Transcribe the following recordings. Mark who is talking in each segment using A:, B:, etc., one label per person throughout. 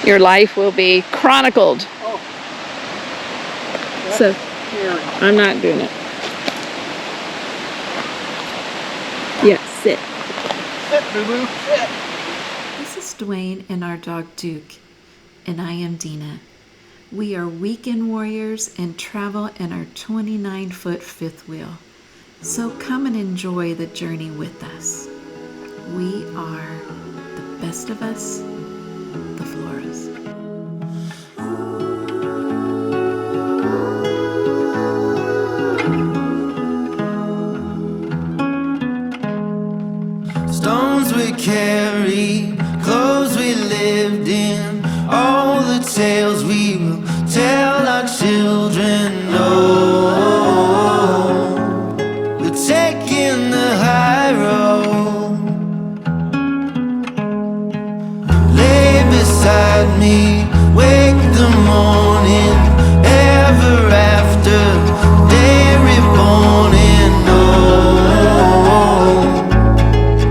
A: Your life will be chronicled.
B: Oh.
A: So, I'm not doing it. Yeah, sit.
B: Sit, boo-boo, sit.
C: This is Dwayne and our dog Duke, and I am Dina. We are weekend warriors and travel in our 29-foot fifth wheel. So come and enjoy the journey with us. We are the best of us, the Floras.
D: Stones we carry, clothes we lived in, all the tales we will tell our children. Oh, we're taking the high road. Lay beside me, wake the morning, ever after, day reborn in. Oh,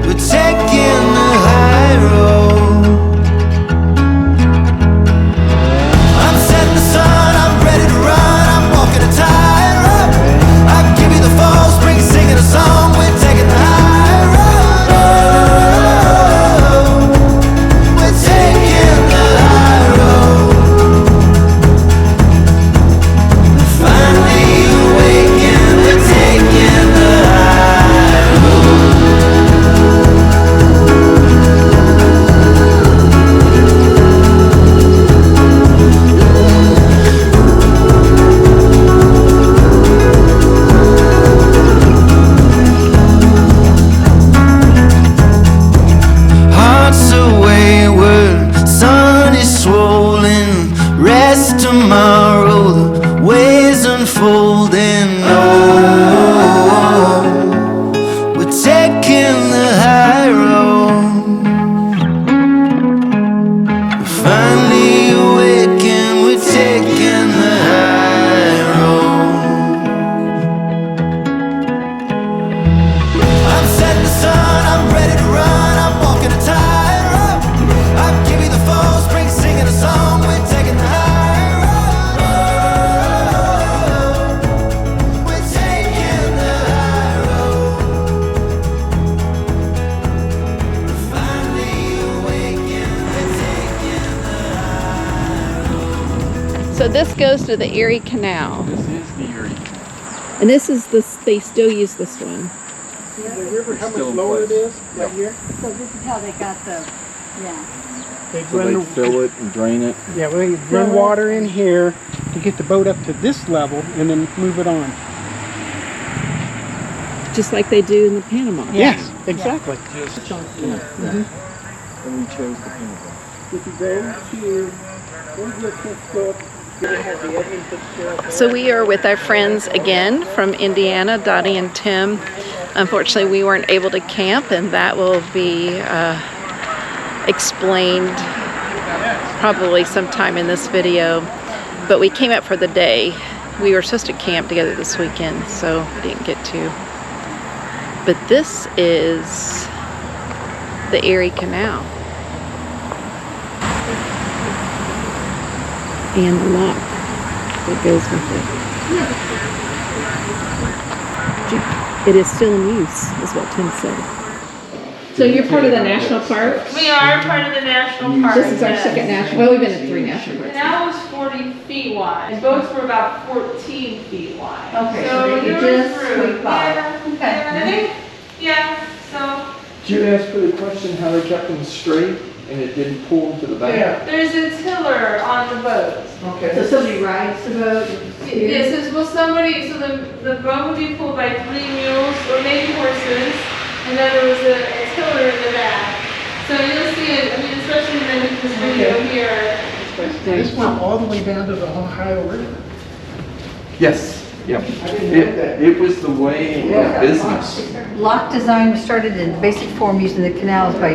D: we're taking the high road. I'm setting the sun, I'm ready to run, I'm walking a tightrope. I give you the fall, spring, singing a song, we're taking the high road. We're taking the high road. Finally awakened, we're taking the high road. Hearts are wayward, sun is swollen. Rest tomorrow, the ways unfolding. Oh, we're taking the high road. We're finally awakened, we're taking the high road. I'm setting the sun, I'm ready to run, I'm walking a tightrope. I give you the fall, spring, singing a song, we're taking the high road. We're taking the high road. We're finally awakened, we're taking the high.
A: So this goes to the Erie Canal.
B: This is the Erie.
A: And this is this, they still use this one.
B: The river, how much
E: Still in
B: lower it
E: place.
B: is right here?
F: So this is how they got the, yeah.
B: They
E: So they fill it and drain it.
B: Yeah, well, they run water in here to get the boat up to this level and then move it on.
A: Just like they do in the Panama.
B: Yes, exactly.
E: Just, and we chose the pinnacle.
B: If you go to, where's your book? They have the Edmund Fitzgerald.
A: So we are with our friends again from Indiana, Dottie and Tim. Unfortunately, we weren't able to camp, and that will be explained probably sometime in this video. But we came up for the day. We were supposed to camp together this weekend, so we didn't get to. But this is the Erie Canal. And the lock that goes with it. It is still in use, is what Tim said. So you're part of the national park?
G: We are part of the national park.
A: This is our
G: yes.
A: second national, well, we've been at 3 national
G: The
A: parks.
G: canal was 40 feet wide, and boats were about 14 feet wide.
F: Okay, so they
G: you
F: could
G: were
F: just
G: through.
F: sweep by.
G: Yeah,
F: Okay.
G: yeah, I think, yeah, so
E: Did you ask for the question how they kept them straight and it didn't pull them to the back?
B: Yeah.
G: there's a tiller on the boat.
B: Okay.
F: So somebody rides the boat?
G: Yes, well somebody, so the boat would be pulled by 3 mules or maybe horses, and then there was a tiller in the back. So you'll see it, I mean, especially in this video here.
B: This went all the way down to the Ohio River.
E: Yes. Yeah. It was the way of business.
F: Lock design was started in basic form using the canals by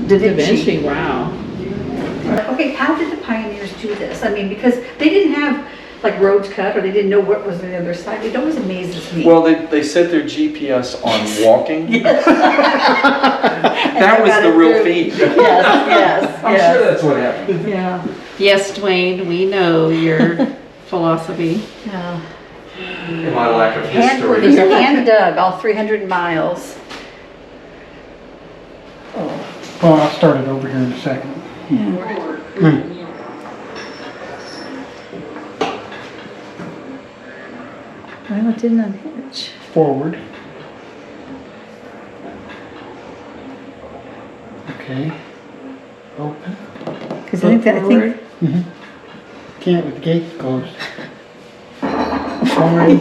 F: Da Vinci.
A: Wow.
F: Okay, how did the pioneers do this? I mean, because they didn't have like roads cut, or they didn't know what was on the other side. It always amazes me.
E: Well, they set their GPS on walking.
F: Yes.
E: That was the real feat.
F: Yes,
E: I'm sure that's what happened.
F: Yeah.
A: Yes, Dwayne, we know your philosophy.
F: Yeah.
E: And my lack of
F: Hand,
E: history.
F: hand dug all 300 miles.
B: Well, I'll start it over here in a second.
F: Well, it didn't unhitch.
B: Forward. Okay. Open.
F: Because I think
B: Can't with the gate closed. Forward.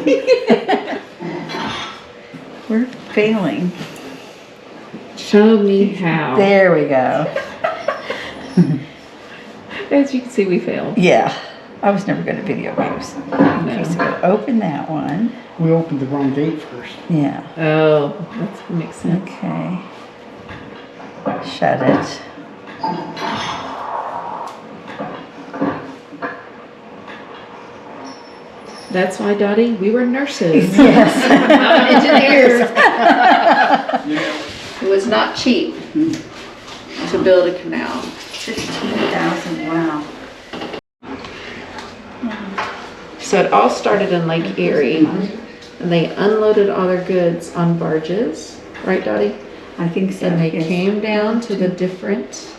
F: we're failing.
A: Show me how.
F: There we go.
A: As you can see, we failed.
F: Yeah. I was never good at video games. Okay, so we'll open that one.
B: We opened the wrong gate first.
F: Yeah.
A: Oh, that makes sense.
F: Okay. Shut it.
A: That's why, Dottie, we were nurses.
F: Yes.
A: Not engineers. It was not cheap to build a canal.
F: 15,000, wow.
A: So it all started in Lake Erie, and they unloaded all their goods on barges, right, Dottie?
F: I think so.
A: And they
F: yes.
A: came down to the different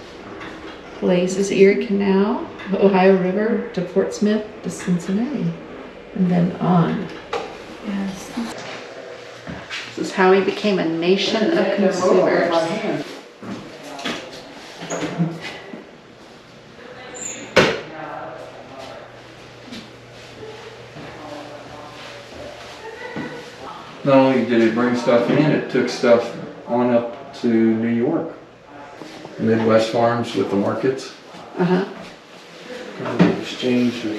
A: places, Erie Canal, Ohio River, to Fort Smith, to Cincinnati, and then on.
F: Yes.
A: This is how we became a nation of consumers.
E: Not only did it bring stuff in, it took stuff on up to New York. Midwest farms with the markets.
A: Uh-huh.
E: Kind of exchange of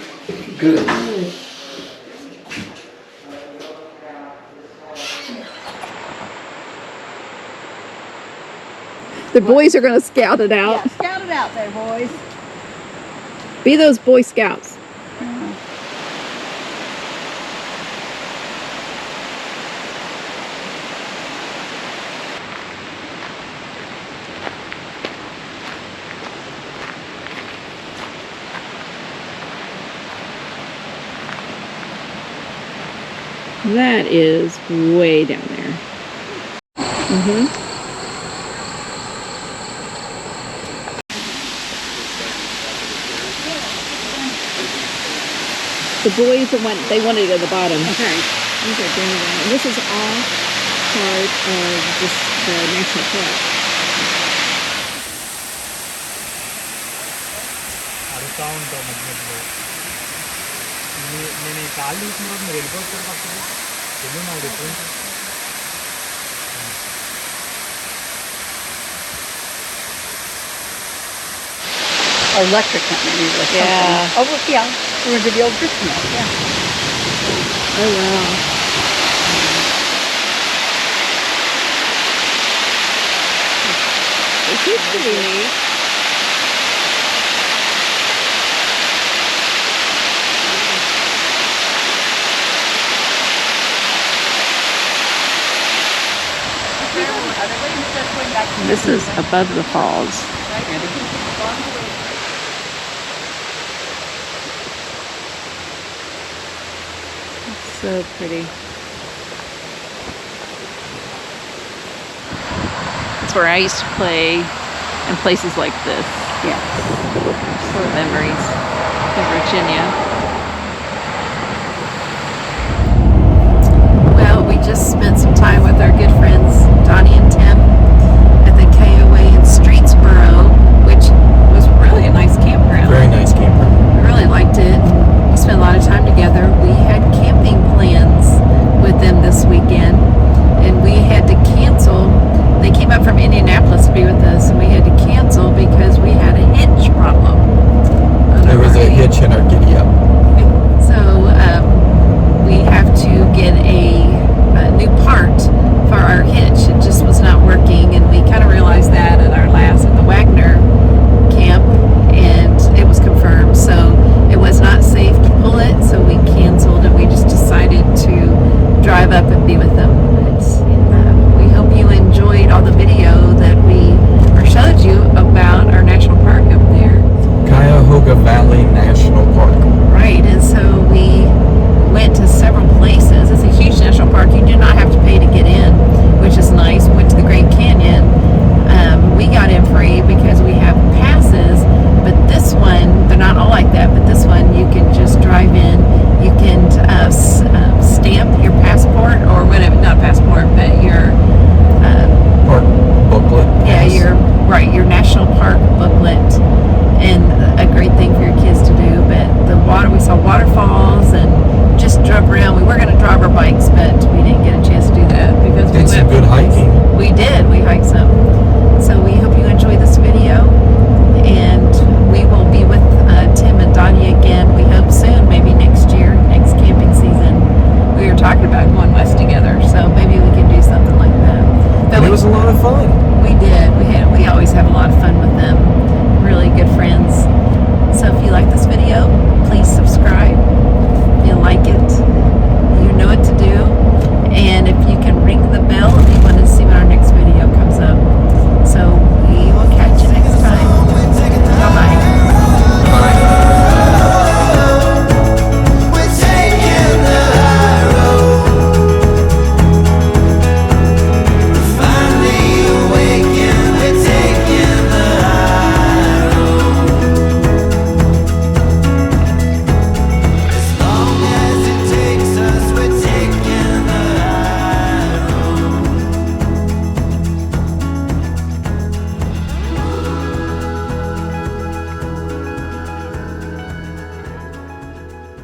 E: goods.
A: The boys are going to scout it out.
F: Yeah, scout it out there, boys.
A: Be those Boy Scouts. That is way down there. The boys they wanted to go to the bottom. Okay. These are Brandywine. And this is all part of the national park.
F: Electric company or something.
A: Yeah.
F: Oh, look, yeah. We're into the old grist mill, yeah.
A: Oh wow. This is pretty neat. This is above the falls. So pretty. That's where I used to play in places like this.
F: Yeah.
A: So memories of Virginia. Well, we just spent some time with our good friends, Dottie and Tim.